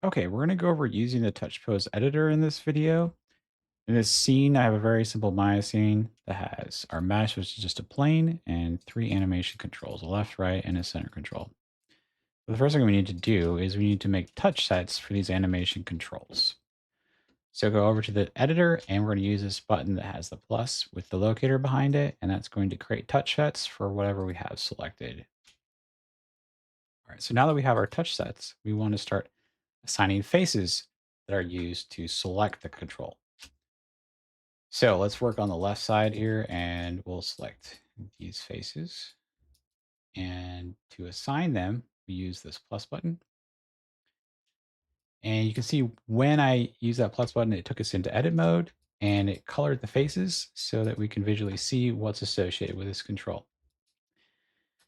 Okay, we're going to go over using the Touchpose Editor in this video. In this scene, I have a very simple Maya scene that has our mesh, which is just a plane, and three animation controls, a left, right, and a center control. The first thing we need to do is we need to make touch sets for these animation controls. So go over to the editor, and we're going to use this button that has the plus with the locator behind it, and that's going to create touch sets for whatever we have selected. All right, so now that we have our touch sets, we want to start assigning faces that are used to select the control. So let's work on the left side here and we'll select these faces. And to assign them, we use this plus button. And you can see when I use that plus button, it took us into edit mode and it colored the faces so that we can visually see what's associated with this control.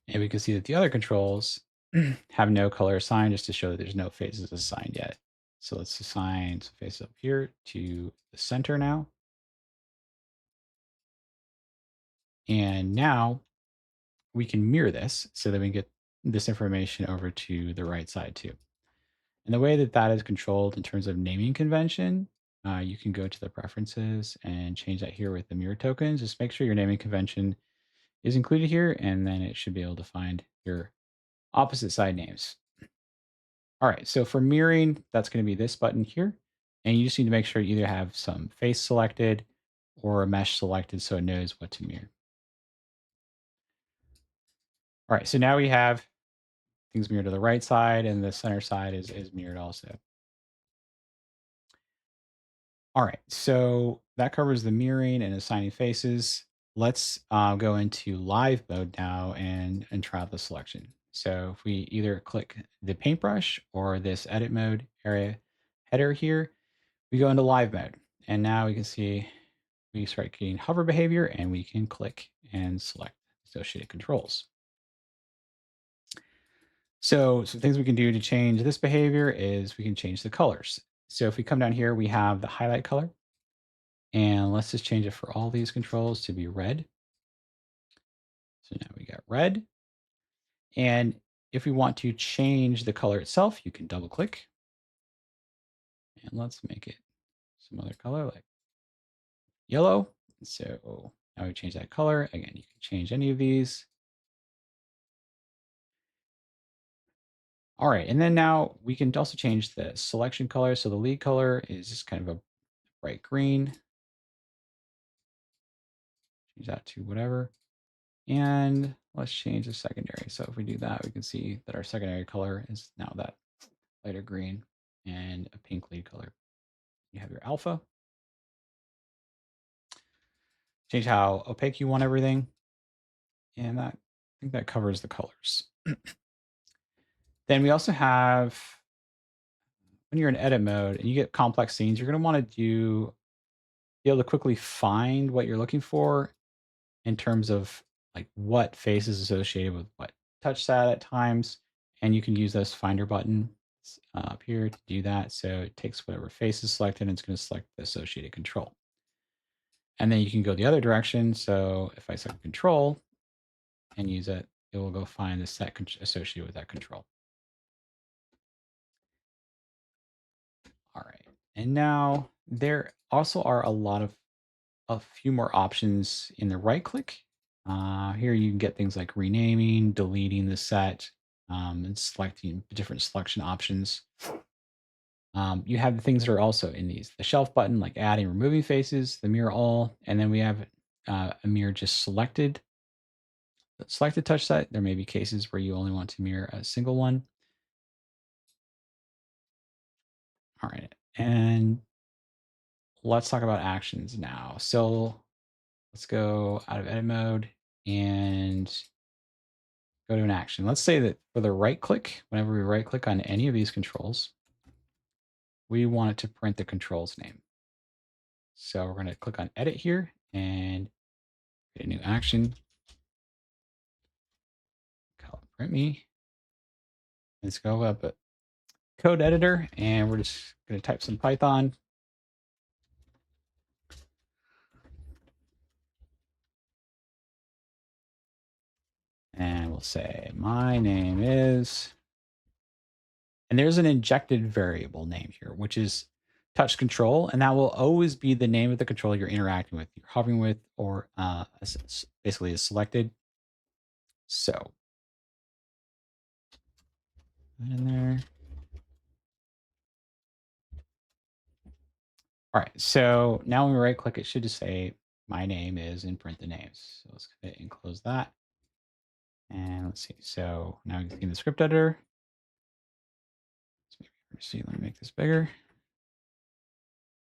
And we can see that the other controls have no color assigned just to show that there's no faces assigned yet. So let's assign some faces up here to the center now. And now we can mirror this so that we get this information over to the right side too. And the way that that is controlled in terms of naming convention, you can go to the preferences and change that here with the mirror tokens. Just make sure your naming convention is included here, and then it should be able to find your opposite side names. All right, so for mirroring, that's going to be this button here. And you just need to make sure you either have some face selected or a mesh selected so it knows what to mirror. All right, so now we have things mirrored to the right side, and the center side is mirrored also. All right, so that covers the mirroring and assigning faces. Let's go into live mode now and try out the selection. So if we either click the paintbrush or this edit mode area header here, we go into live mode. And now we can see we start getting hover behavior and we can click and select associated controls. So some things we can do to change this behavior is we can change the colors. So if we come down here, we have the highlight color. And let's just change it for all these controls to be red. So now we got red. And if we want to change the color itself, you can double click. And let's make it some other color like yellow. So now we change that color. Again, you can change any of these. All right, and then now we can also change the selection color. So the lead color is just kind of a bright green. Change that to whatever. And let's change the secondary. So if we do that, we can see that our secondary color is now that lighter green and a pink lead color. You have your alpha. Change how opaque you want everything. And that, I think that covers the colors. Then we also have, when you're in edit mode and you get complex scenes, you're going to want to be able to quickly find what you're looking for in terms of like what face is associated with what touch set at times. And you can use this finder button up here to do that. So it takes whatever face is selected and it's going to select the associated control. And then you can go the other direction. So if I select control and use it, it will go find the set associated with that control. All right. And now there also are a few more options in the right click. Here you can get things like renaming, deleting the set, and selecting different selection options. You have the things that are also in these. The shelf button, like adding, removing faces, the mirror all, and then we have a mirror just selected. Select the touch set. There may be cases where you only want to mirror a single one. All right. And let's talk about actions now. So let's go out of edit mode and go to an action. Let's say that for the right click, whenever we right click on any of these controls, we want it to print the control's name. So we're going to click on edit here and get a new action. Call it print me. Let's go up at code editor and we're just going to type some Python. And we'll say, my name is And there's an injected variable name here, which is touch control, and that will always be the name of the control you're interacting with, you're hovering with, or basically is selected. So put in there. All right. So now when we right click, it should just say my name is and print the names. So let's hit and close that. And let's see. So now we can see in the script editor. Let's see. Let me make this bigger.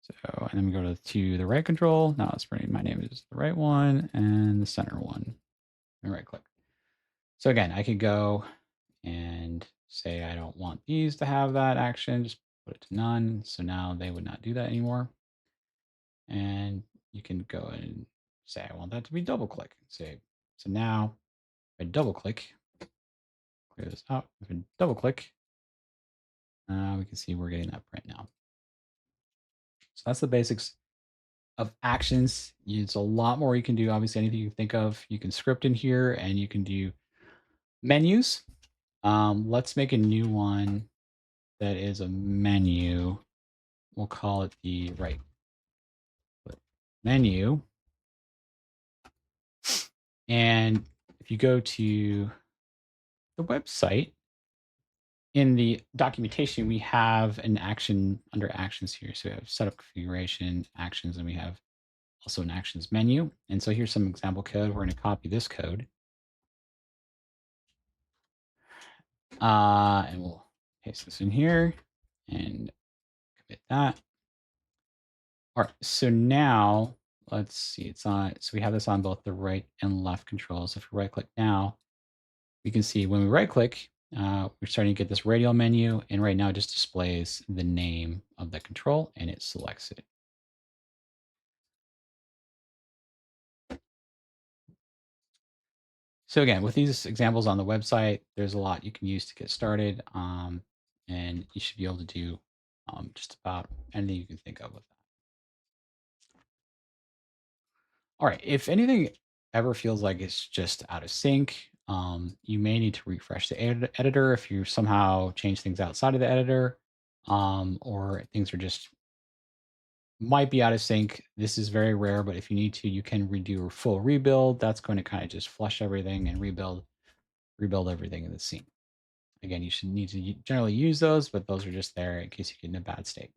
So, and then we go to the right control. Now it's printing my name is the right one and the center one. And right click. So again, I could go and say I don't want these to have that action. Just put it to none. So now they would not do that anymore. And you can go and say I want that to be double click. Say so now if I double click, clear this out. If I double click, we can see we're getting that print now. So that's the basics of actions. It's a lot more you can do. Obviously, anything you can think of, you can script in here, and you can do menus. Let's make a new one that is a menu. We'll call it the right menu. And if you go to the website, in the documentation, we have an action under actions here. So we have setup configuration, actions, and we have also an actions menu. And so here's some example code. We're going to copy this code. And we'll paste this in here and commit that. All right, so now let's see, it's on, so we have this on both the right and left controls. If we right click now, we can see when we right click, we're starting to get this radial menu, and right now it just displays the name of the control and it selects it. So again, with these examples on the website, there's a lot you can use to get started, and you should be able to do just about anything you can think of with that. All right, if anything ever feels like it's just out of sync, you may need to refresh the editor if you somehow change things outside of the editor, or things are just might be out of sync. This is very rare, but if you need to, you can redo a full rebuild. That's going to kind of just flush everything and rebuild everything in the scene. Again, you should need to generally use those, but those are just there in case you get in a bad state.